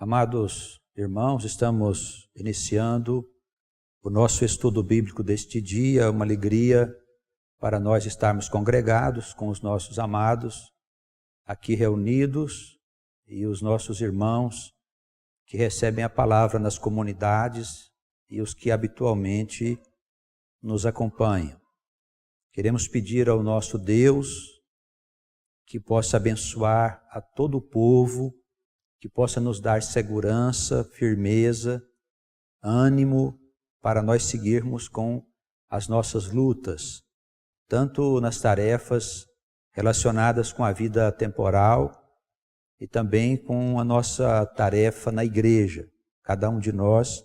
Amados irmãos, estamos iniciando o nosso estudo bíblico deste dia, uma alegria para nós estarmos congregados com os nossos amados, aqui reunidos, e os nossos irmãos que recebem a palavra nas comunidades e os que habitualmente nos acompanham. Queremos pedir ao nosso Deus que possa abençoar a todo o povo, que possa nos dar segurança, firmeza, ânimo para nós seguirmos com as nossas lutas, tanto nas tarefas relacionadas com a vida temporal e também com a nossa tarefa na igreja, cada um de nós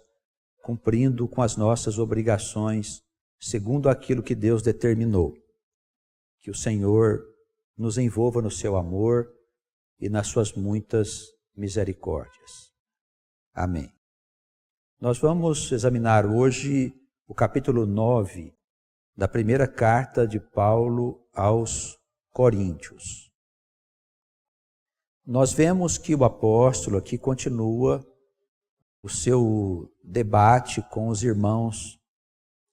cumprindo com as nossas obrigações, segundo aquilo que Deus determinou. Que o Senhor nos envolva no seu amor e nas suas muitas misericórdias. Amém. Nós vamos examinar hoje o capítulo 9 da primeira carta de Paulo aos Coríntios. Nós vemos que o apóstolo aqui continua o seu debate com os irmãos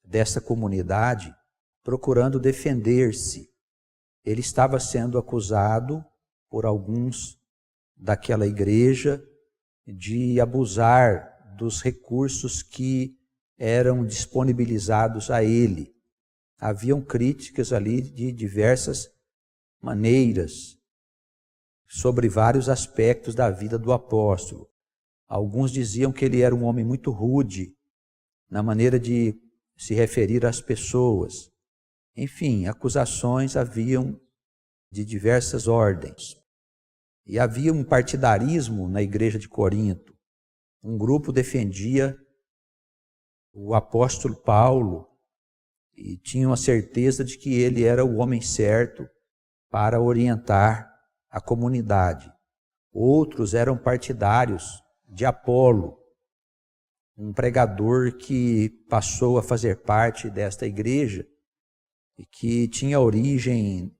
dessa comunidade, procurando defender-se. Ele estava sendo acusado por alguns daquela igreja de abusar dos recursos que eram disponibilizados a ele. Haviam críticas ali de diversas maneiras sobre vários aspectos da vida do apóstolo. Alguns diziam que ele era um homem muito rude na maneira de se referir às pessoas. Enfim, acusações haviam de diversas ordens. E havia um partidarismo na igreja de Corinto. Um grupo defendia o apóstolo Paulo e tinham a certeza de que ele era o homem certo para orientar a comunidade. Outros eram partidários de Apolo, um pregador que passou a fazer parte desta igreja e que tinha origem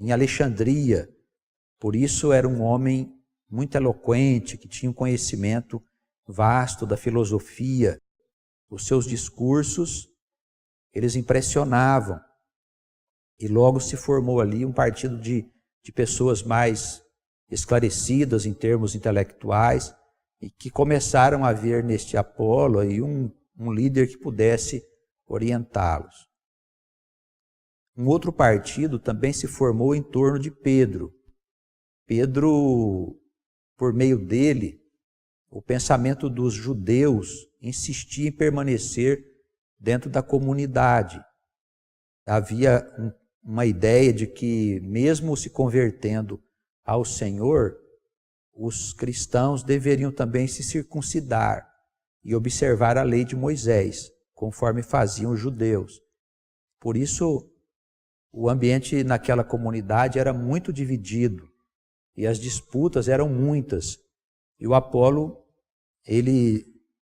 em Alexandria. Por isso era um homem muito eloquente, que tinha um conhecimento vasto da filosofia. Os seus discursos, eles impressionavam. E logo se formou ali um partido de pessoas mais esclarecidas em termos intelectuais e que começaram a ver neste Apolo aí um líder que pudesse orientá-los. Um outro partido também se formou em torno de Pedro. Pedro, por meio dele, o pensamento dos judeus insistia em permanecer dentro da comunidade. Havia uma ideia de que, mesmo se convertendo ao Senhor, os cristãos deveriam também se circuncidar e observar a lei de Moisés, conforme faziam os judeus. Por isso, o ambiente naquela comunidade era muito dividido. E as disputas eram muitas. E o Apolo, ele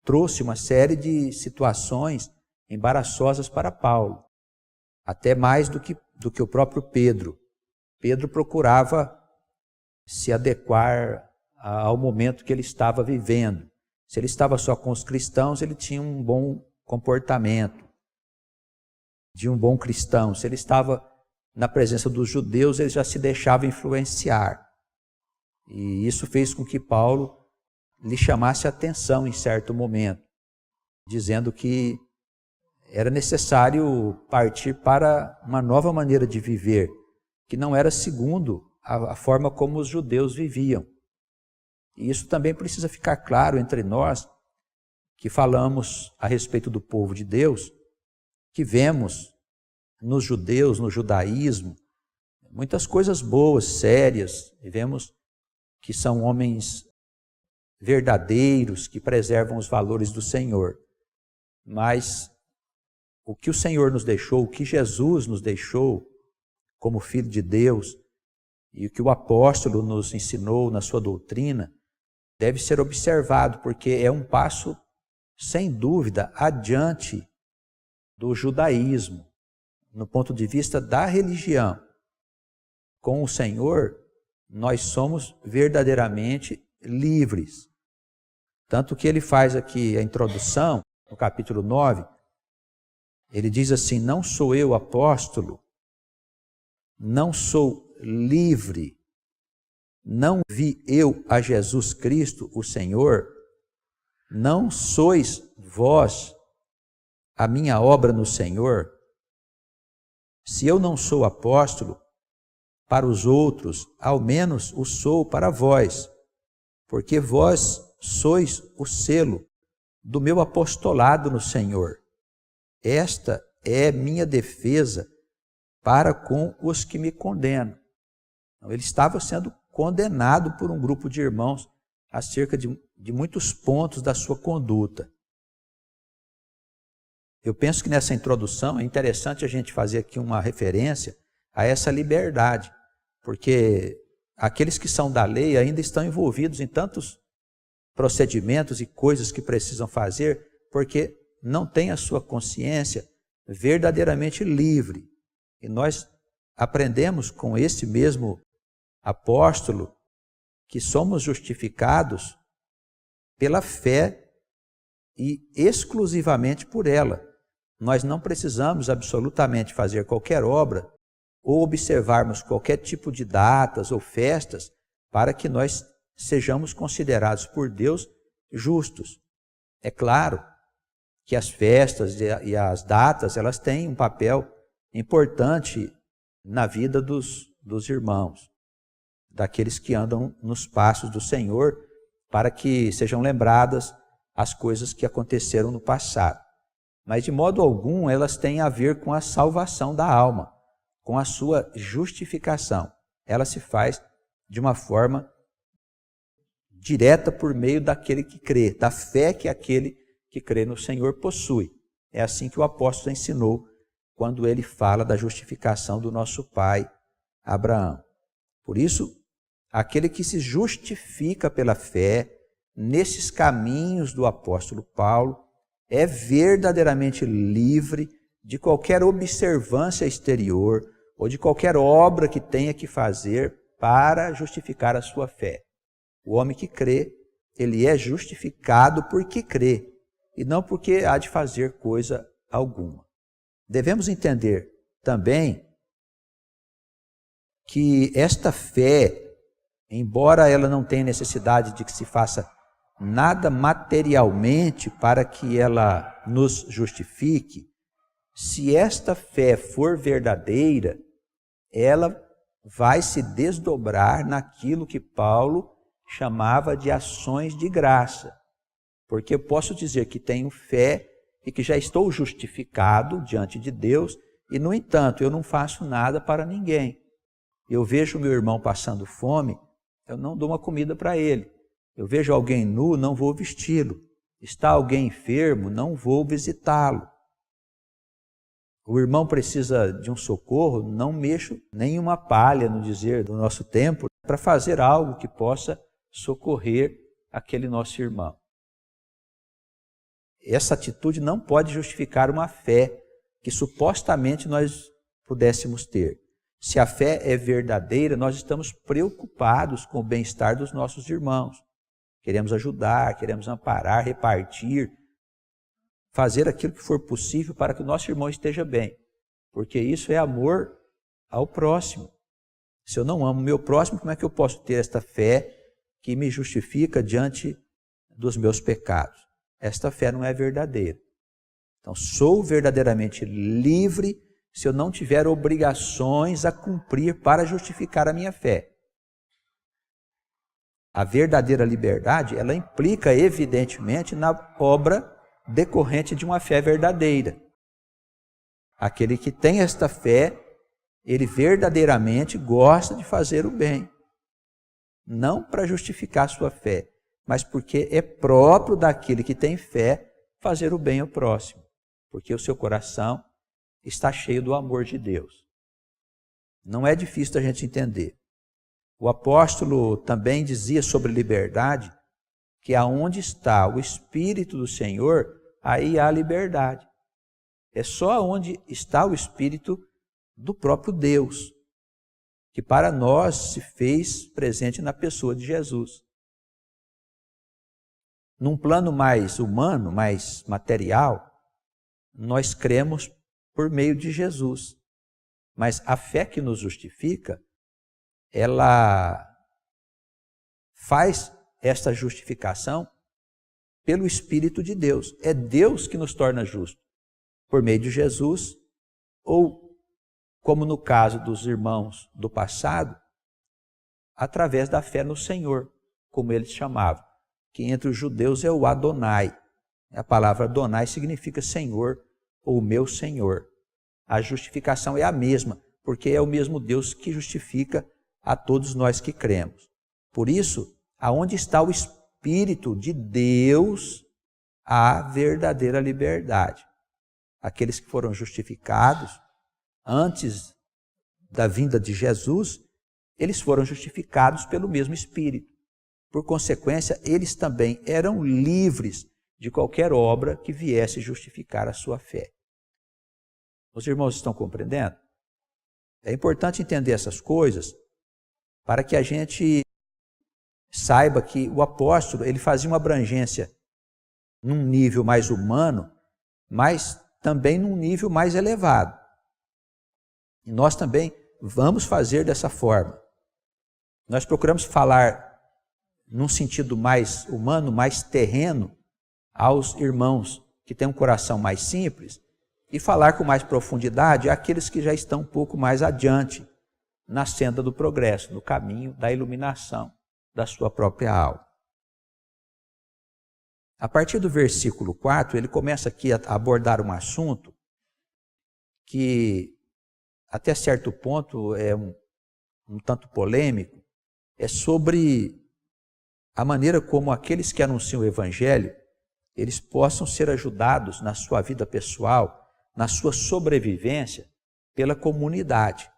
trouxe uma série de situações embaraçosas para Paulo. Até mais do que o próprio Pedro. Pedro procurava se adequar ao momento que ele estava vivendo. Se ele estava só com os cristãos, ele tinha um bom comportamento de um bom cristão. Se ele estava na presença dos judeus, ele já se deixava influenciar. E isso fez com que Paulo lhe chamasse a atenção em certo momento, dizendo que era necessário partir para uma nova maneira de viver, que não era segundo a forma como os judeus viviam. E isso também precisa ficar claro entre nós, que falamos a respeito do povo de Deus, que vemos nos judeus, no judaísmo, muitas coisas boas, sérias, e vemos que são homens verdadeiros, que preservam os valores do Senhor. Mas o que o Senhor nos deixou, o que Jesus nos deixou como Filho de Deus, e o que o apóstolo nos ensinou na sua doutrina, deve ser observado, porque é um passo, sem dúvida, adiante do judaísmo, no ponto de vista da religião. Com o Senhor, nós somos verdadeiramente livres. Tanto que ele faz aqui a introdução, no capítulo 9, ele diz assim: não sou eu apóstolo, não sou livre, não vi eu a Jesus Cristo, o Senhor, não sois vós a minha obra no Senhor? Se eu não sou apóstolo para os outros, ao menos o sou para vós, porque vós sois o selo do meu apostolado no Senhor. Esta é minha defesa para com os que me condenam. Então, ele estava sendo condenado por um grupo de irmãos acerca de muitos pontos da sua conduta. Eu penso que nessa introdução é interessante a gente fazer aqui uma referência a essa liberdade, porque aqueles que são da lei ainda estão envolvidos em tantos procedimentos e coisas que precisam fazer, porque não têm a sua consciência verdadeiramente livre. E nós aprendemos com esse mesmo apóstolo que somos justificados pela fé e exclusivamente por ela. Nós não precisamos absolutamente fazer qualquer obra ou observarmos qualquer tipo de datas ou festas para que nós sejamos considerados por Deus justos. É claro que as festas e as datas, elas têm um papel importante na vida dos irmãos, daqueles que andam nos passos do Senhor, para que sejam lembradas as coisas que aconteceram no passado. Mas de modo algum elas têm a ver com a salvação da alma, com a sua justificação. Ela se faz de uma forma direta por meio daquele que crê, da fé que aquele que crê no Senhor possui. É assim que o apóstolo ensinou quando ele fala da justificação do nosso pai Abraão. Por isso, aquele que se justifica pela fé nesses caminhos do apóstolo Paulo é verdadeiramente livre de qualquer observância exterior ou de qualquer obra que tenha que fazer para justificar a sua fé. O homem que crê, ele é justificado porque crê e não porque há de fazer coisa alguma. Devemos entender também que esta fé, embora ela não tenha necessidade de que se faça nada materialmente para que ela nos justifique, se esta fé for verdadeira, ela vai se desdobrar naquilo que Paulo chamava de ações de graça. Porque eu posso dizer que tenho fé e que já estou justificado diante de Deus e, no entanto, eu não faço nada para ninguém. Eu vejo meu irmão passando fome, eu não dou uma comida para ele. Eu vejo alguém nu, não vou vesti-lo. Está alguém enfermo, não vou visitá-lo. O irmão precisa de um socorro, não mexo nem uma palha, no dizer do nosso tempo, para fazer algo que possa socorrer aquele nosso irmão. Essa atitude não pode justificar uma fé que supostamente nós pudéssemos ter. Se a fé é verdadeira, nós estamos preocupados com o bem-estar dos nossos irmãos. Queremos ajudar, queremos amparar, repartir, fazer aquilo que for possível para que o nosso irmão esteja bem. Porque isso é amor ao próximo. Se eu não amo o meu próximo, como é que eu posso ter esta fé que me justifica diante dos meus pecados? Esta fé não é verdadeira. Então, sou verdadeiramente livre se eu não tiver obrigações a cumprir para justificar a minha fé. A verdadeira liberdade, ela implica, evidentemente, na obra decorrente de uma fé verdadeira. Aquele que tem esta fé, ele verdadeiramente gosta de fazer o bem. Não para justificar sua fé, mas porque é próprio daquele que tem fé fazer o bem ao próximo. Porque o seu coração está cheio do amor de Deus. Não é difícil a gente entender. O apóstolo também dizia sobre liberdade que aonde está o Espírito do Senhor, aí há liberdade. É só onde está o Espírito do próprio Deus, que para nós se fez presente na pessoa de Jesus. num plano mais humano, mais material, nós cremos por meio de Jesus. Mas a fé que nos justifica, ela faz esta justificação pelo Espírito de Deus. É Deus que nos torna justos por meio de Jesus, ou, como no caso dos irmãos do passado, através da fé no Senhor, como eles chamavam, que entre os judeus é o Adonai. A palavra Adonai significa Senhor ou meu Senhor. A justificação é a mesma, porque é o mesmo Deus que justifica a todos nós que cremos. Por isso, aonde está o Espírito de Deus, há verdadeira liberdade. Aqueles que foram justificados antes da vinda de Jesus, eles foram justificados pelo mesmo Espírito. Por consequência, eles também eram livres de qualquer obra que viesse justificar a sua fé. Os irmãos estão compreendendo? É importante entender essas coisas para que a gente saiba que o apóstolo ele fazia uma abrangência num nível mais humano, mas também num nível mais elevado. E nós também vamos fazer dessa forma. Nós procuramos falar num sentido mais humano, mais terreno, aos irmãos que têm um coração mais simples, e falar com mais profundidade àqueles que já estão um pouco mais adiante na senda do progresso, no caminho da iluminação da sua própria alma. A partir do versículo 4, ele começa aqui a abordar um assunto que, até certo ponto, é um tanto polêmico, é sobre a maneira como aqueles que anunciam o Evangelho, eles possam ser ajudados na sua vida pessoal, na sua sobrevivência, pela comunidade.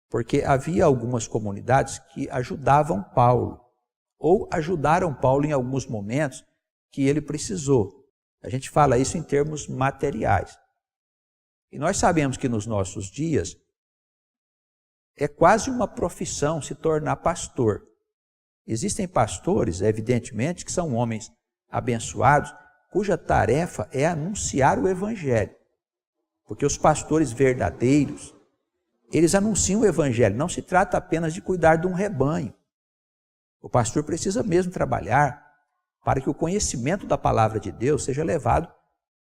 Porque havia algumas comunidades que ajudavam Paulo, ou ajudaram Paulo em alguns momentos que ele precisou. A gente fala isso em termos materiais. E nós sabemos que nos nossos dias é quase uma profissão se tornar pastor. Existem pastores, evidentemente, que são homens abençoados, cuja tarefa é anunciar o Evangelho. Porque os pastores verdadeiros, eles anunciam o Evangelho. Não se trata apenas de cuidar de um rebanho. O pastor precisa mesmo trabalhar para que o conhecimento da palavra de Deus seja levado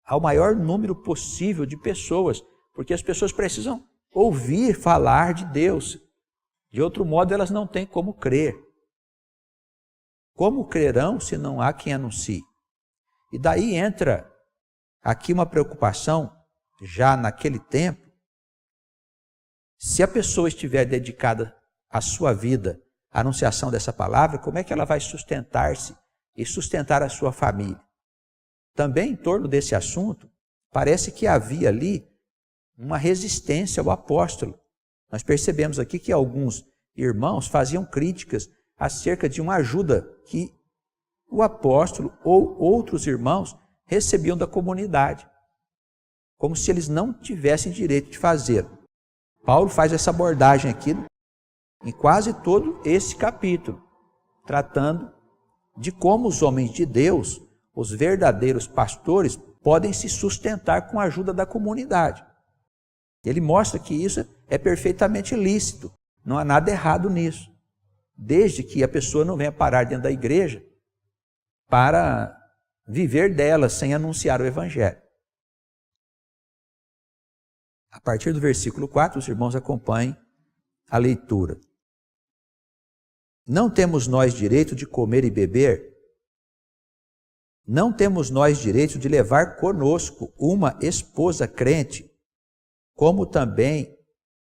ao maior número possível de pessoas, porque as pessoas precisam ouvir falar de Deus. De outro modo, elas não têm como crer. Como crerão se não há quem anuncie? E daí entra aqui uma preocupação, já naquele tempo, se a pessoa estiver dedicada a sua vida à anunciação dessa palavra, como é que ela vai sustentar-se e sustentar a sua família? Também em torno desse assunto, parece que havia ali uma resistência ao apóstolo. Nós percebemos aqui que alguns irmãos faziam críticas acerca de uma ajuda que o apóstolo ou outros irmãos recebiam da comunidade, como se eles não tivessem direito de fazer. Paulo faz essa abordagem aqui em quase todo esse capítulo, tratando de como os homens de Deus, os verdadeiros pastores, podem se sustentar com a ajuda da comunidade. Ele mostra que isso é perfeitamente lícito, não há nada errado nisso, desde que a pessoa não venha parar dentro da igreja para viver dela sem anunciar o Evangelho. A partir do versículo 4, os irmãos acompanhem a leitura. Não temos nós direito de comer e beber? Não temos nós direito de levar conosco uma esposa crente, como também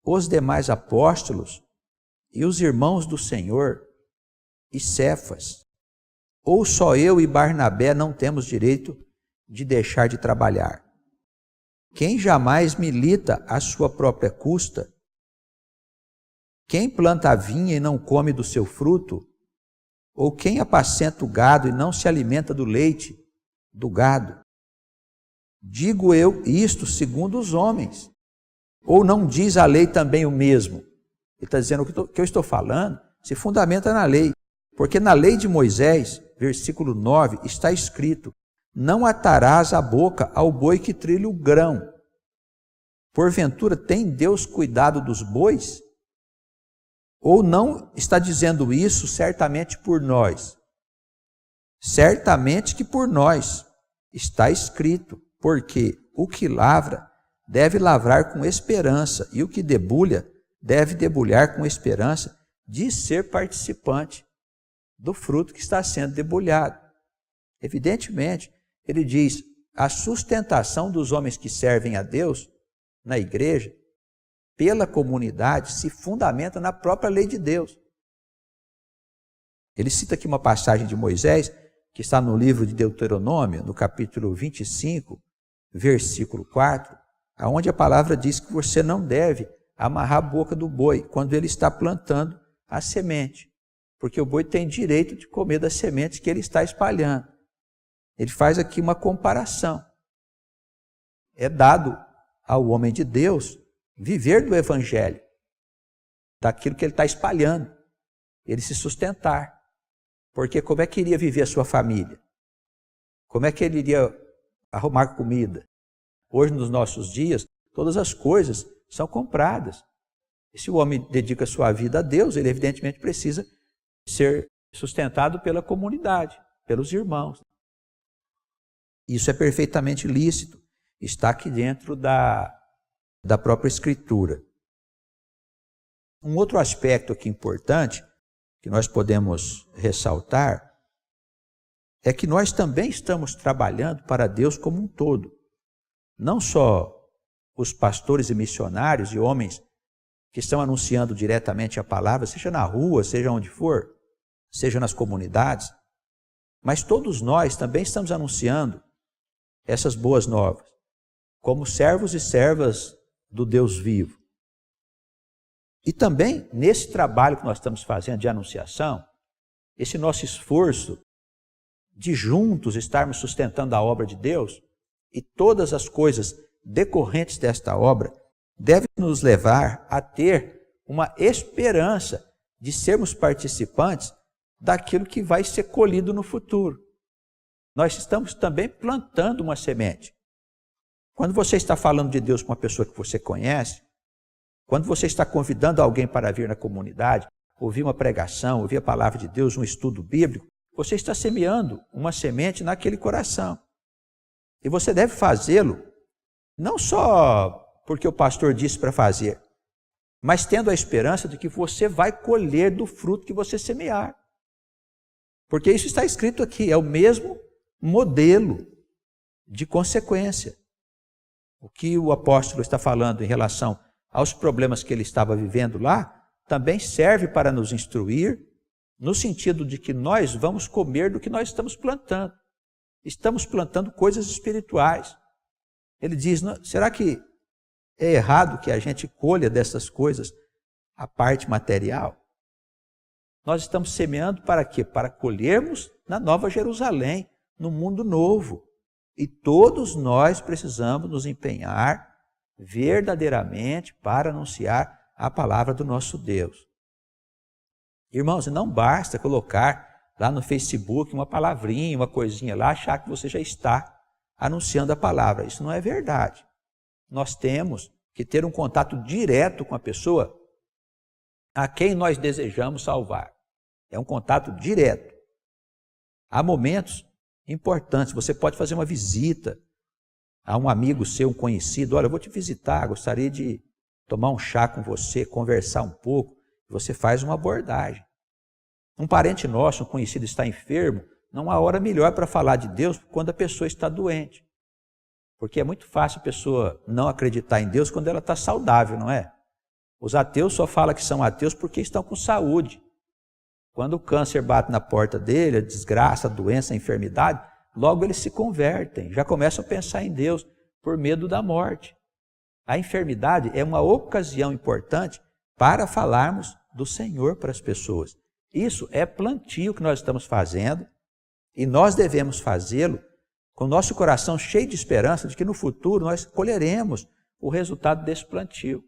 os demais apóstolos e os irmãos do Senhor e Cefas? Ou só eu e Barnabé não temos direito de deixar de trabalhar? Quem jamais milita à sua própria custa? Quem planta a vinha e não come do seu fruto? Ou quem apacenta o gado e não se alimenta do leite do gado? Digo eu isto segundo os homens. Ou não diz a lei também o mesmo? Ele está dizendo que o que eu estou falando se fundamenta na lei. Porque na lei de Moisés, versículo 9, está escrito: não atarás a boca ao boi que trilha o grão. Porventura tem Deus cuidado dos bois? Ou não está dizendo isso certamente por nós? Certamente que por nós está escrito, porque o que lavra deve lavrar com esperança, e o que debulha deve debulhar com esperança de ser participante do fruto que está sendo debulhado. Evidentemente, ele diz, a sustentação dos homens que servem a Deus na igreja, pela comunidade, se fundamenta na própria lei de Deus. Ele cita aqui uma passagem de Moisés, que está no livro de Deuteronômio, no capítulo 25, versículo 4, onde a palavra diz que você não deve amarrar a boca do boi quando ele está plantando a semente, porque o boi tem direito de comer das sementes que ele está espalhando. Ele faz aqui uma comparação. É dado ao homem de Deus viver do evangelho, daquilo que ele está espalhando, ele se sustentar. Porque como é que iria viver a sua família? Como é que ele iria arrumar comida? Hoje, nos nossos dias, todas as coisas são compradas. E se o homem dedica sua vida a Deus, ele evidentemente precisa ser sustentado pela comunidade, pelos irmãos. Isso é perfeitamente lícito, está aqui dentro da própria Escritura. Um outro aspecto aqui importante, que nós podemos ressaltar, é que nós também estamos trabalhando para Deus como um todo. Não só os pastores e missionários e homens que estão anunciando diretamente a palavra, seja na rua, seja onde for, seja nas comunidades, mas todos nós também estamos anunciando essas boas novas, como servos e servas do Deus vivo. E também, nesse trabalho que nós estamos fazendo de anunciação, esse nosso esforço de juntos estarmos sustentando a obra de Deus e todas as coisas decorrentes desta obra, deve nos levar a ter uma esperança de sermos participantes daquilo que vai ser colhido no futuro. Nós estamos também plantando uma semente. Quando você está falando de Deus com uma pessoa que você conhece, quando você está convidando alguém para vir na comunidade, ouvir uma pregação, ouvir a palavra de Deus, um estudo bíblico, você está semeando uma semente naquele coração. E você deve fazê-lo não só porque o pastor disse para fazer, mas tendo a esperança de que você vai colher do fruto que você semear. Porque isso está escrito aqui, é o mesmo modelo de consequência. O que o apóstolo está falando em relação aos problemas que ele estava vivendo lá, também serve para nos instruir, no sentido de que nós vamos comer do que nós estamos plantando. Estamos plantando coisas espirituais. Ele diz, será que é errado que a gente colha dessas coisas a parte material? Nós estamos semeando para quê? Para colhermos na Nova Jerusalém, no mundo novo. E todos nós precisamos nos empenhar verdadeiramente para anunciar a palavra do nosso Deus. Irmãos, não basta colocar lá no Facebook uma palavrinha, uma coisinha lá, achar que você já está anunciando a palavra. Isso não é verdade. Nós temos que ter um contato direto com a pessoa a quem nós desejamos salvar. É um contato direto. Há momentos importantes. Você pode fazer uma visita a um amigo seu, um conhecido. Olha, eu vou te visitar, gostaria de tomar um chá com você, conversar um pouco. Você faz uma abordagem. Um parente nosso, um conhecido, está enfermo, não há hora melhor para falar de Deus quando a pessoa está doente. Porque é muito fácil a pessoa não acreditar em Deus quando ela está saudável, não é? Os ateus só falam que são ateus porque estão com saúde. Quando o câncer bate na porta dele, a desgraça, a doença, a enfermidade, logo eles se convertem, já começam a pensar em Deus por medo da morte. A enfermidade é uma ocasião importante para falarmos do Senhor para as pessoas. Isso é plantio que nós estamos fazendo e nós devemos fazê-lo com o nosso coração cheio de esperança de que no futuro nós colheremos o resultado desse plantio.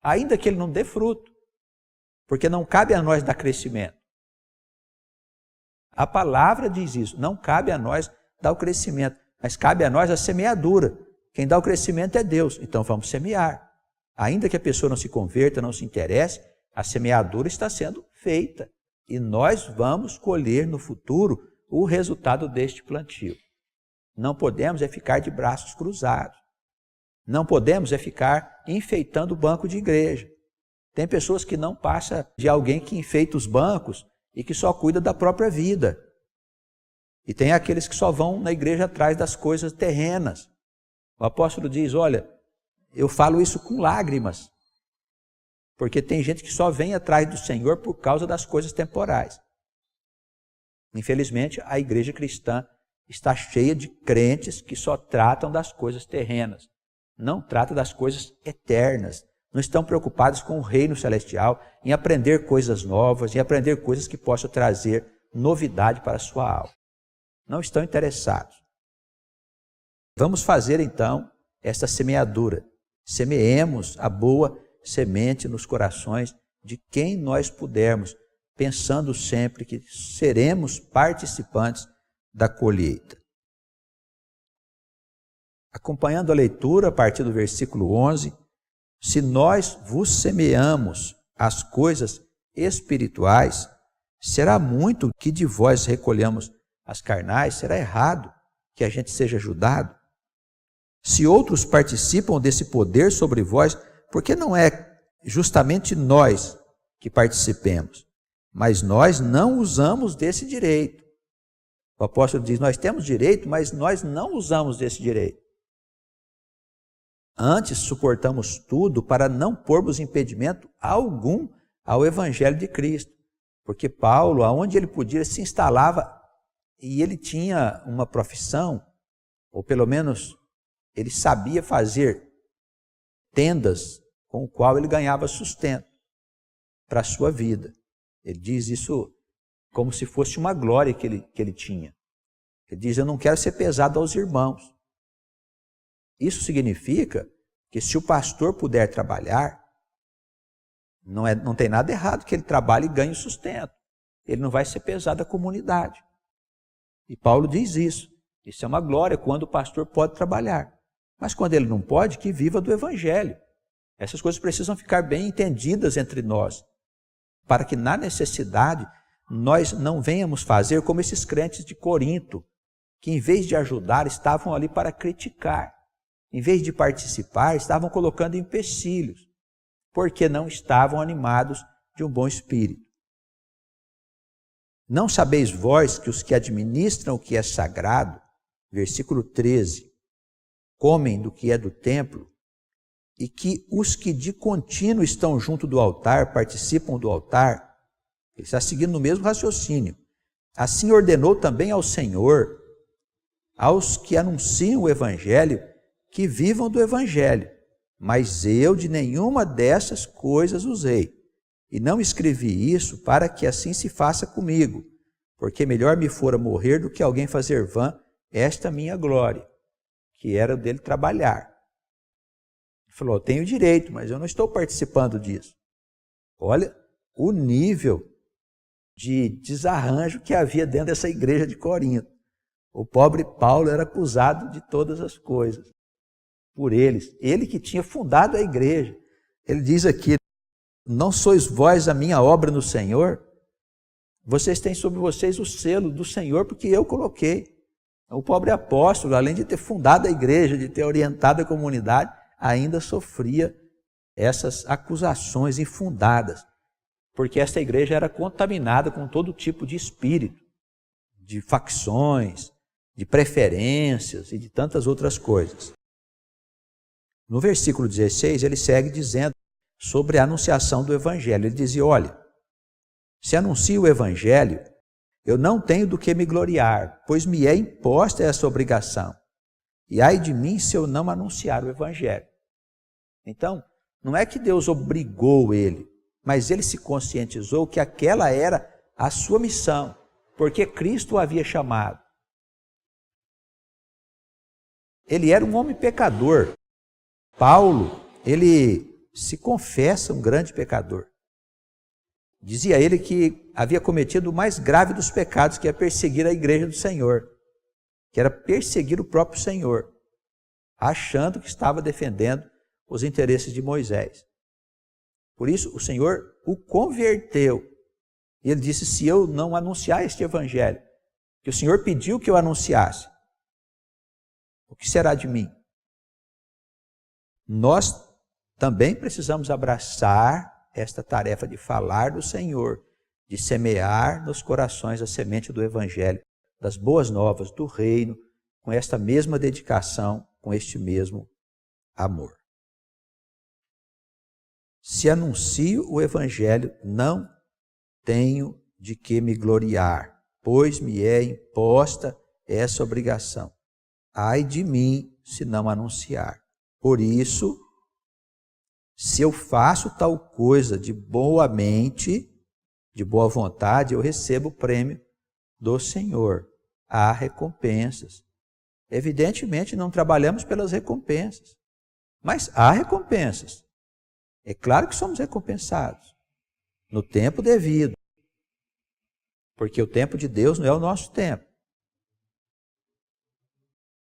Ainda que ele não dê fruto, porque não cabe a nós dar crescimento. A palavra diz isso. Não cabe a nós dar o crescimento, mas cabe a nós a semeadura. Quem dá o crescimento é Deus. Então vamos semear. Ainda que a pessoa não se converta, não se interesse, a semeadura está sendo feita. E nós vamos colher no futuro o resultado deste plantio. Não podemos é ficar de braços cruzados. Não podemos é ficar enfeitando o banco de igreja. Tem pessoas que não passam de alguém que enfeita os bancos e que só cuida da própria vida. E tem aqueles que só vão na igreja atrás das coisas terrenas. O apóstolo diz, olha, eu falo isso com lágrimas, porque tem gente que só vem atrás do Senhor por causa das coisas temporais. Infelizmente, a igreja cristã está cheia de crentes que só tratam das coisas terrenas, não tratam das coisas eternas, não estão preocupados com o reino celestial, em aprender coisas novas, em aprender coisas que possam trazer novidade para a sua alma. Não estão interessados. Vamos fazer então esta semeadura. Semeemos a boa semente nos corações de quem nós pudermos, pensando sempre que seremos participantes da colheita. Acompanhando a leitura, a partir do versículo 11, se nós vos semeamos as coisas espirituais, será muito que de vós recolhamos as carnais? Será errado que a gente seja ajudado? Se outros participam desse poder sobre vós, por que não é justamente nós que participemos? Mas nós não usamos desse direito. O apóstolo diz, nós temos direito, mas nós não usamos desse direito. Antes suportamos tudo para não pormos impedimento algum ao evangelho de Cristo. Porque Paulo, aonde ele podia, se instalava e ele tinha uma profissão, ou pelo menos ele sabia fazer tendas com o qual ele ganhava sustento para a sua vida. Ele diz isso como se fosse uma glória que ele tinha. Ele diz, eu não quero ser pesado aos irmãos. Isso significa que se o pastor puder trabalhar, não tem nada errado que ele trabalhe e ganhe sustento. Ele não vai ser pesado à comunidade. E Paulo diz isso. Isso é uma glória quando o pastor pode trabalhar. Mas quando ele não pode, que viva do evangelho. Essas coisas precisam ficar bem entendidas entre nós, para que na necessidade nós não venhamos fazer como esses crentes de Corinto, que em vez de ajudar, estavam ali para criticar. Em vez de participar, estavam colocando empecilhos, porque não estavam animados de um bom espírito. Não sabeis vós que os que administram o que é sagrado, versículo 13, comem do que é do templo, e que os que de contínuo estão junto do altar, participam do altar? Ele está seguindo no mesmo raciocínio. Assim ordenou também ao Senhor, aos que anunciam o evangelho, que vivam do evangelho. Mas eu de nenhuma dessas coisas usei, e não escrevi isso para que assim se faça comigo, porque melhor me fora morrer do que alguém fazer vã esta minha glória, que era dele trabalhar. Ele falou, eu tenho direito, mas eu não estou participando disso. Olha o nível de desarranjo que havia dentro dessa igreja de Corinto. O pobre Paulo era acusado de todas as coisas por eles. Ele que tinha fundado a igreja. Ele diz aqui, não sois vós a minha obra no Senhor? Vocês têm sobre vocês o selo do Senhor, porque eu coloquei. O pobre apóstolo, além de ter fundado a igreja, de ter orientado a comunidade, ainda sofria essas acusações infundadas, porque esta igreja era contaminada com todo tipo de espírito, de facções, de preferências e de tantas outras coisas. No versículo 16, ele segue dizendo sobre a anunciação do evangelho. Ele dizia, olha, se anuncio o evangelho, eu não tenho do que me gloriar, pois me é imposta essa obrigação. E ai de mim se eu não anunciar o evangelho. Então, não é que Deus obrigou ele, mas ele se conscientizou que aquela era a sua missão, porque Cristo o havia chamado. Ele era um homem pecador. Paulo, ele se confessa um grande pecador. Dizia ele que havia cometido o mais grave dos pecados, que é perseguir a igreja do Senhor, que era perseguir o próprio Senhor, achando que estava defendendo os interesses de Moisés. Por isso, o Senhor o converteu. E ele disse, se eu não anunciar este evangelho, que o Senhor pediu que eu anunciasse, o que será de mim? Nós também precisamos abraçar esta tarefa de falar do Senhor, de semear nos corações a semente do evangelho, das boas novas, do reino, com esta mesma dedicação, com este mesmo amor. Se anuncio o evangelho, não tenho de que me gloriar, pois me é imposta essa obrigação. Ai de mim se não anunciar. Por isso, se eu faço tal coisa de boa mente, de boa vontade, eu recebo o prêmio do Senhor. Há recompensas. Evidentemente, não trabalhamos pelas recompensas, mas há recompensas. É claro que somos recompensados no tempo devido, porque o tempo de Deus não é o nosso tempo.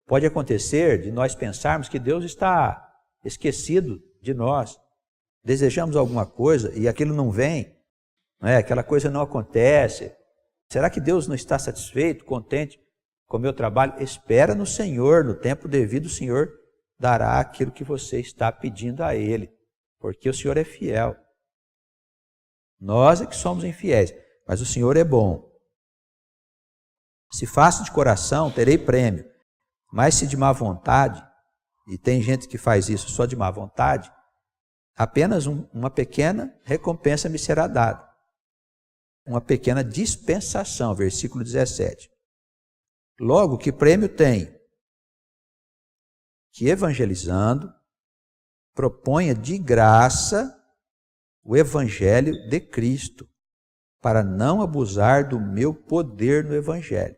Pode acontecer de nós pensarmos que Deus está esquecido de nós. Desejamos alguma coisa e aquilo não vem, aquela coisa não acontece. Será que Deus não está satisfeito, contente com o meu trabalho? Espera no Senhor, no tempo devido o Senhor dará aquilo que você está pedindo a Ele, porque o Senhor é fiel. Nós é que somos infiéis, mas o Senhor é bom. Se faço de coração, terei prêmio, mas se de má vontade, e tem gente que faz isso só de má vontade, apenas uma pequena recompensa me será dada. Uma pequena dispensação, versículo 17. Logo, que prêmio tem? Que evangelizando, proponha de graça o evangelho de Cristo, para não abusar do meu poder no evangelho.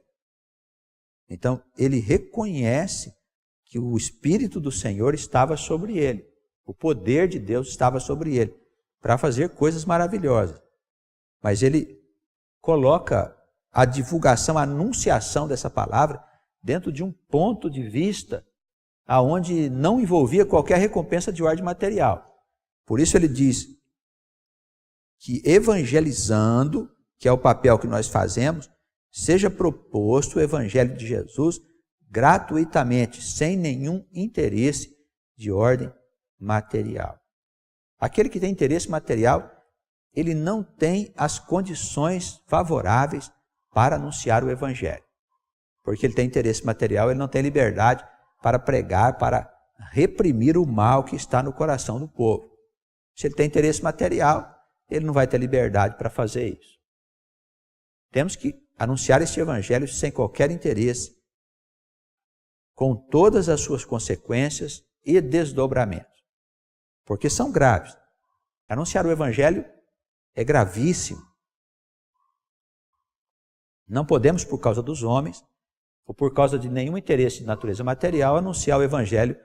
Então, ele reconhece que o Espírito do Senhor estava sobre ele. O poder de Deus estava sobre ele para fazer coisas maravilhosas. Mas ele coloca a divulgação, a anunciação dessa palavra dentro de um ponto de vista aonde não envolvia qualquer recompensa de ordem material. Por isso ele diz que evangelizando, que é o papel que nós fazemos, seja proposto o evangelho de Jesus gratuitamente, sem nenhum interesse de ordem material. Aquele que tem interesse material, ele não tem as condições favoráveis para anunciar o evangelho. Porque ele tem interesse material, ele não tem liberdade para pregar, para reprimir o mal que está no coração do povo. Se ele tem interesse material, ele não vai ter liberdade para fazer isso. Temos que anunciar este evangelho sem qualquer interesse, com todas as suas consequências e desdobramentos. Porque são graves. Anunciar o evangelho é gravíssimo. Não podemos, por causa dos homens, ou por causa de nenhum interesse de natureza material, anunciar o evangelho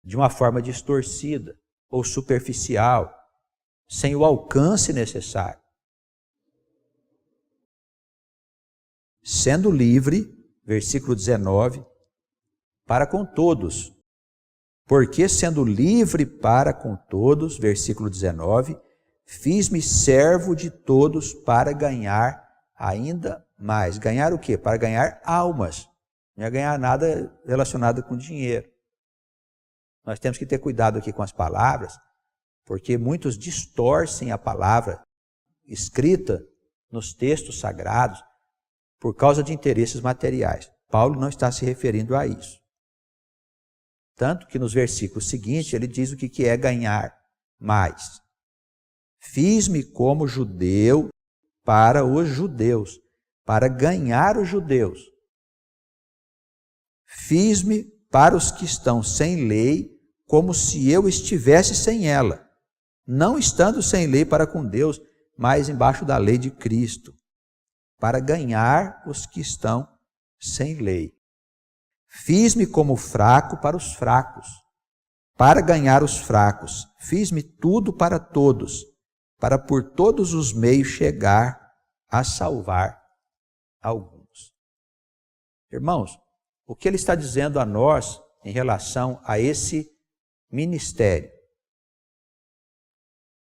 de uma forma distorcida ou superficial, sem o alcance necessário. Sendo livre, versículo 19, para com todos. Porque sendo livre para com todos, versículo 19, fiz-me servo de todos para ganhar ainda mais. Ganhar o quê? Para ganhar almas. Não é ganhar nada relacionado com dinheiro. Nós temos que ter cuidado aqui com as palavras, porque muitos distorcem a palavra escrita nos textos sagrados por causa de interesses materiais. Paulo não está se referindo a isso. Tanto que nos versículos seguintes ele diz o que é ganhar mais. Fiz-me como judeu para os judeus, para ganhar os judeus. Fiz-me para os que estão sem lei, como se eu estivesse sem ela, não estando sem lei para com Deus, mas embaixo da lei de Cristo, para ganhar os que estão sem lei. Fiz-me como fraco para os fracos, para ganhar os fracos. Fiz-me tudo para todos, para por todos os meios chegar a salvar alguns. Irmãos, o que ele está dizendo a nós em relação a esse ministério?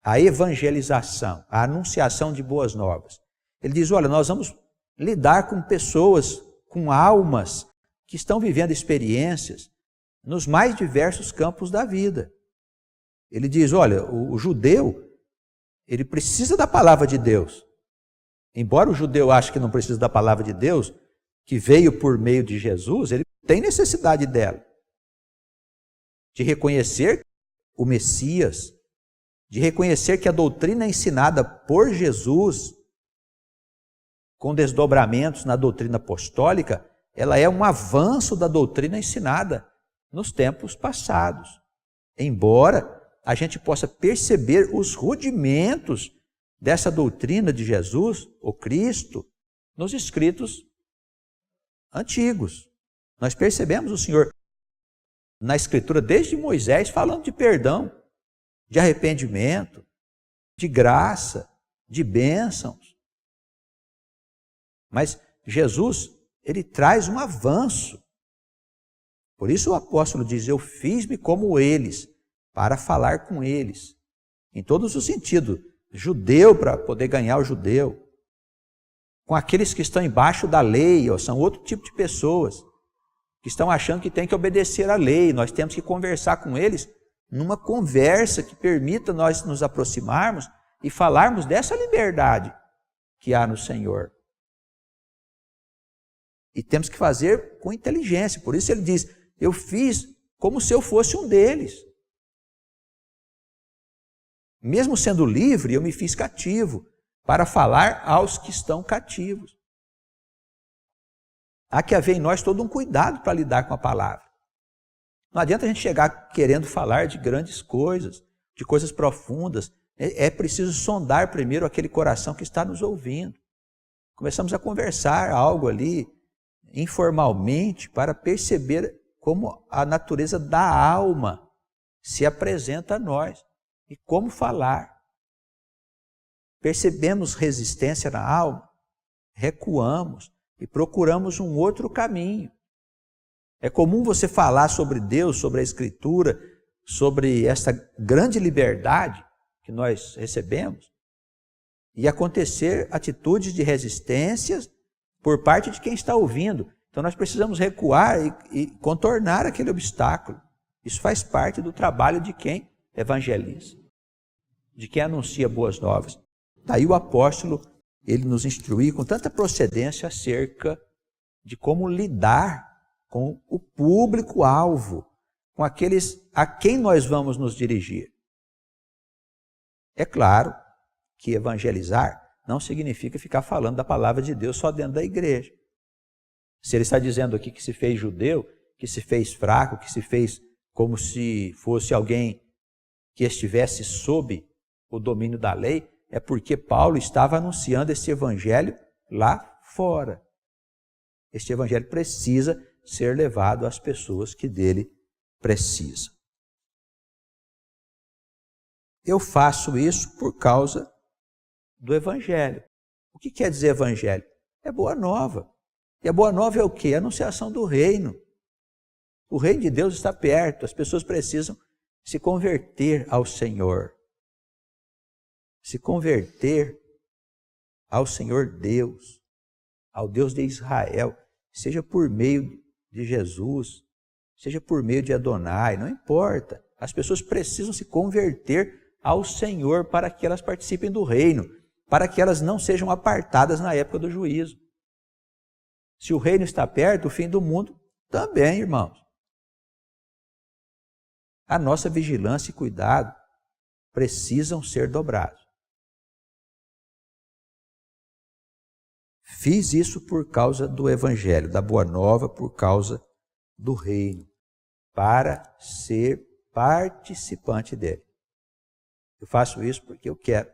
A evangelização, a anunciação de boas novas. Ele diz, olha, nós vamos lidar com pessoas, com almas que estão vivendo experiências nos mais diversos campos da vida. Ele diz, olha, o judeu, ele precisa da palavra de Deus. Embora o judeu ache que não precisa da palavra de Deus, que veio por meio de Jesus, ele tem necessidade dela. De reconhecer o Messias, de reconhecer que a doutrina ensinada por Jesus, com desdobramentos na doutrina apostólica, ela é um avanço da doutrina ensinada nos tempos passados. Embora a gente possa perceber os rudimentos dessa doutrina de Jesus, o Cristo, nos escritos antigos. Nós percebemos o Senhor na Escritura, desde Moisés, falando de perdão, de arrependimento, de graça, de bênçãos. Mas Jesus, ele traz um avanço. Por isso o apóstolo diz, eu fiz-me como eles, para falar com eles. Em todos os sentidos. Judeu para poder ganhar o judeu. Com aqueles que estão embaixo da lei, são outro tipo de pessoas, que estão achando que tem que obedecer à lei. Nós temos que conversar com eles numa conversa que permita nós nos aproximarmos e falarmos dessa liberdade que há no Senhor. E temos que fazer com inteligência. Por isso ele diz, eu fiz como se eu fosse um deles. Mesmo sendo livre, eu me fiz cativo para falar aos que estão cativos. Há que haver em nós todo um cuidado para lidar com a palavra. Não adianta a gente chegar querendo falar de grandes coisas, de coisas profundas. É preciso sondar primeiro aquele coração que está nos ouvindo. Começamos a conversar algo ali, informalmente, para perceber como a natureza da alma se apresenta a nós. E como falar? Percebemos resistência na alma, recuamos e procuramos um outro caminho. É comum você falar sobre Deus, sobre a Escritura, sobre essa grande liberdade que nós recebemos e acontecer atitudes de resistência por parte de quem está ouvindo. Então nós precisamos recuar e contornar aquele obstáculo. Isso faz parte do trabalho de quem evangeliza, de quem anuncia boas novas. Daí o apóstolo, ele nos instrui com tanta procedência acerca de como lidar com o público-alvo, com aqueles a quem nós vamos nos dirigir. É claro que evangelizar não significa ficar falando da palavra de Deus só dentro da igreja. Se ele está dizendo aqui que se fez judeu, que se fez fraco, que se fez como se fosse alguém que estivesse sob o domínio da lei, é porque Paulo estava anunciando esse evangelho lá fora. Este evangelho precisa ser levado às pessoas que dele precisam. Eu faço isso por causa do evangelho. O que quer dizer evangelho? É boa nova. E a boa nova é o quê? A anunciação do reino. O reino de Deus está perto, as pessoas precisam se converter ao Senhor. Se converter ao Senhor Deus, ao Deus de Israel, seja por meio de Jesus, seja por meio de Adonai, não importa. As pessoas precisam se converter ao Senhor para que elas participem do reino, para que elas não sejam apartadas na época do juízo. Se o reino está perto, o fim do mundo também, irmãos. A nossa vigilância e cuidado precisam ser dobrados. Fiz isso por causa do Evangelho, da Boa Nova, por causa do reino, para ser participante dele. Eu faço isso porque eu quero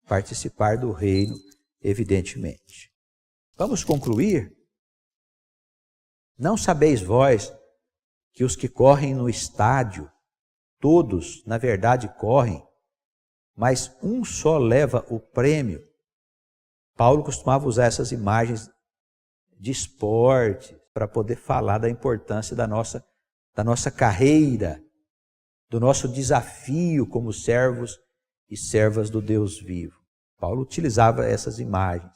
participar do reino, evidentemente. Vamos concluir? Não sabeis vós que os que correm no estádio, todos, na verdade, correm, mas um só leva o prêmio. Paulo costumava usar essas imagens de esporte para poder falar da importância da nossa carreira, do nosso desafio como servos e servas do Deus vivo. Paulo utilizava essas imagens.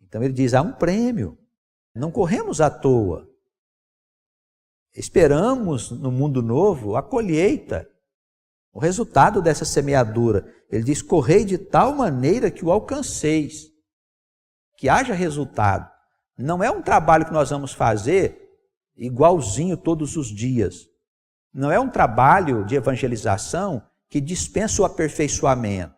Então ele diz, há um prêmio, não corremos à toa. Esperamos no mundo novo a colheita, o resultado dessa semeadura. Ele diz, correi de tal maneira que o alcanceis, que haja resultado. Não é um trabalho que nós vamos fazer igualzinho todos os dias. Não é um trabalho de evangelização que dispensa o aperfeiçoamento.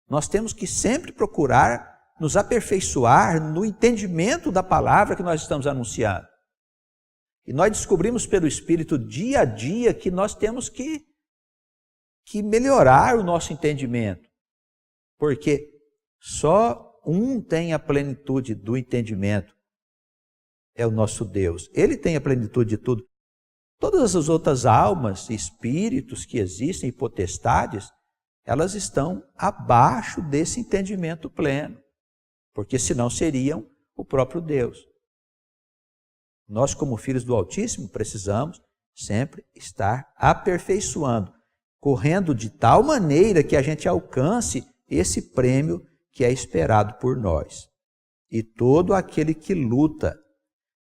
Nós temos que sempre procurar nos aperfeiçoar no entendimento da palavra que nós estamos anunciando. E nós descobrimos pelo Espírito dia a dia que nós temos que melhorar o nosso entendimento. Porque só um tem a plenitude do entendimento. É o nosso Deus. Ele tem a plenitude de tudo. Todas as outras almas, espíritos que existem e potestades, elas estão abaixo desse entendimento pleno. Porque senão seriam o próprio Deus. Nós, como filhos do Altíssimo, precisamos sempre estar aperfeiçoando, correndo de tal maneira que a gente alcance esse prêmio que é esperado por nós. E todo aquele que luta,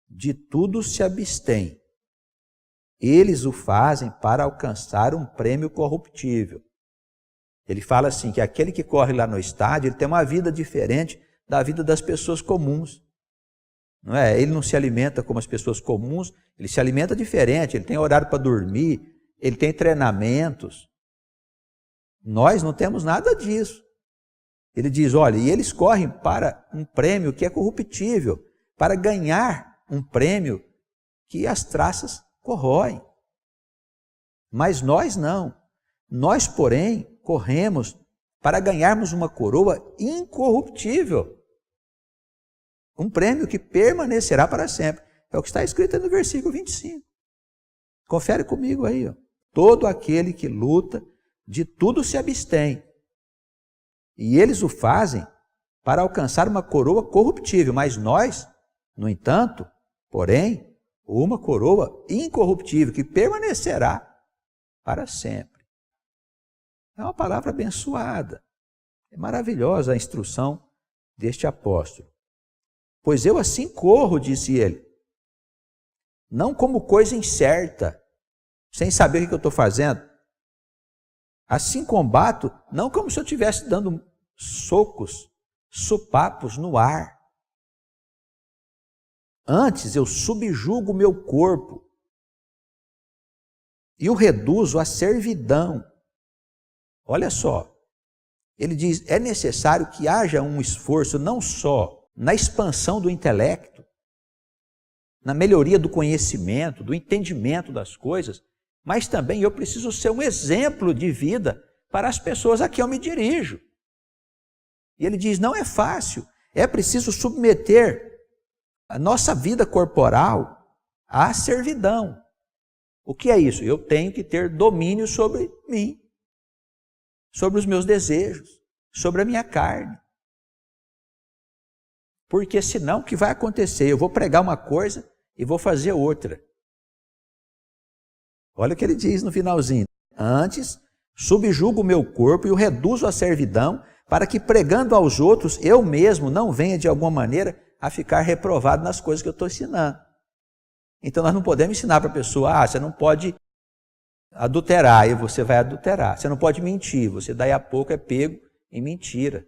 de tudo se abstém. Eles o fazem para alcançar um prêmio corruptível. Ele fala assim, que aquele que corre lá no estádio, ele tem uma vida diferente da vida das pessoas comuns. Não é? Ele não se alimenta como as pessoas comuns, ele se alimenta diferente, ele tem horário para dormir, ele tem treinamentos. Nós não temos nada disso. Ele diz, olha, e eles correm para um prêmio que é corruptível, para ganhar um prêmio que as traças corroem. Mas nós não. Nós, porém, corremos para ganharmos uma coroa incorruptível. Um prêmio que permanecerá para sempre. É o que está escrito no versículo 25. Confere comigo aí. Ó. Todo aquele que luta, de tudo se abstém. E eles o fazem para alcançar uma coroa corruptível. Mas nós, no entanto, porém, uma coroa incorruptível que permanecerá para sempre. É uma palavra abençoada. É maravilhosa a instrução deste apóstolo. Pois eu assim corro, disse ele, não como coisa incerta, sem saber o que eu estou fazendo. Assim combato, não como se eu estivesse dando socos, sopapos no ar. Antes eu subjugo o meu corpo e o reduzo à servidão. Olha só, ele diz, é necessário que haja um esforço não só na expansão do intelecto, na melhoria do conhecimento, do entendimento das coisas, mas também eu preciso ser um exemplo de vida para as pessoas a quem eu me dirijo. E ele diz, não é fácil, é preciso submeter a nossa vida corporal à servidão. O que é isso? Eu tenho que ter domínio sobre mim, sobre os meus desejos, sobre a minha carne. Porque senão o que vai acontecer? Eu vou pregar uma coisa e vou fazer outra. Olha o que ele diz no finalzinho. Antes, subjugo o meu corpo e o reduzo à servidão, para que pregando aos outros, eu mesmo não venha de alguma maneira a ficar reprovado nas coisas que eu estou ensinando. Então nós não podemos ensinar para a pessoa, você não pode adulterar, e você vai adulterar. Você não pode mentir, você daí a pouco é pego em mentira.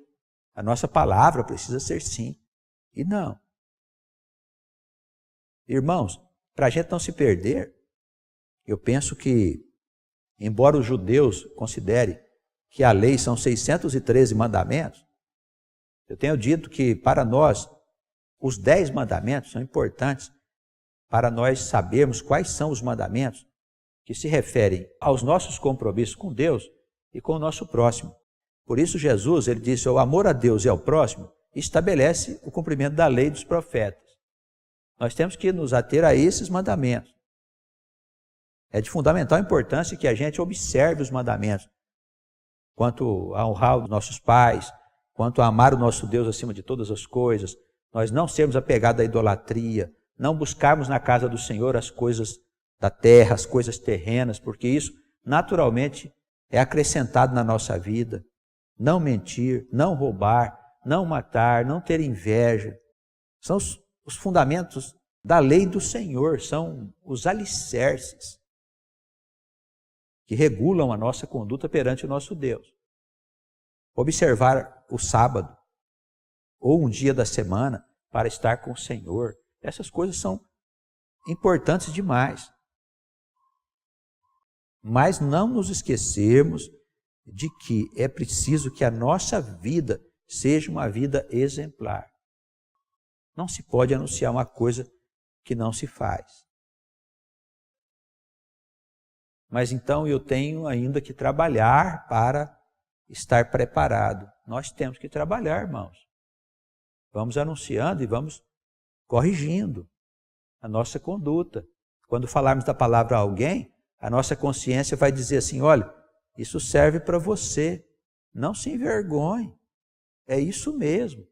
A nossa palavra precisa ser sim. E não. Irmãos, para a gente não se perder, eu penso que, embora os judeus considerem que a lei são 613 mandamentos, eu tenho dito que para nós, os 10 mandamentos são importantes para nós sabermos quais são os mandamentos que se referem aos nossos compromissos com Deus e com o nosso próximo. Por isso Jesus, ele disse, o amor a Deus e ao próximo estabelece o cumprimento da lei dos profetas. Nós temos que nos ater a esses mandamentos. É de fundamental importância que a gente observe os mandamentos. quanto a honrar os nossos pais, quanto a amar o nosso Deus acima de todas as coisas, nós não sermos apegados à idolatria, não buscarmos na casa do Senhor as coisas da terra, as coisas terrenas, porque isso naturalmente é acrescentado na nossa vida. Não mentir, não roubar, não matar, não ter inveja. São os fundamentos da lei do Senhor, são os alicerces que regulam a nossa conduta perante o nosso Deus. Observar o sábado ou um dia da semana para estar com o Senhor, essas coisas são importantes demais. Mas não nos esquecermos de que é preciso que a nossa vida seja uma vida exemplar. Não se pode anunciar uma coisa que não se faz. Mas então eu tenho ainda que trabalhar para estar preparado. Nós temos que trabalhar, irmãos. Vamos anunciando e vamos corrigindo a nossa conduta. Quando falarmos da palavra a alguém, a nossa consciência vai dizer assim, olha, isso serve para você, não se envergonhe, é isso mesmo.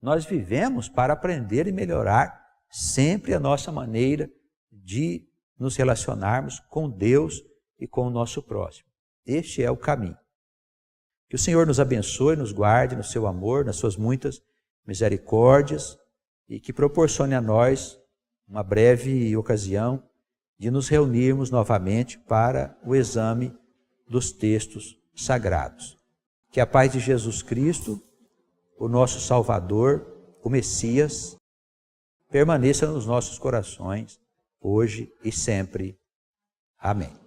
Nós vivemos para aprender e melhorar sempre a nossa maneira de nos relacionarmos com Deus e com o nosso próximo. Este é o caminho. Que o Senhor nos abençoe, nos guarde no seu amor, nas suas muitas misericórdias e que proporcione a nós uma breve ocasião de nos reunirmos novamente para o exame dos textos sagrados. Que a paz de Jesus Cristo, o nosso Salvador, o Messias, permaneça nos nossos corações, hoje e sempre. Amém.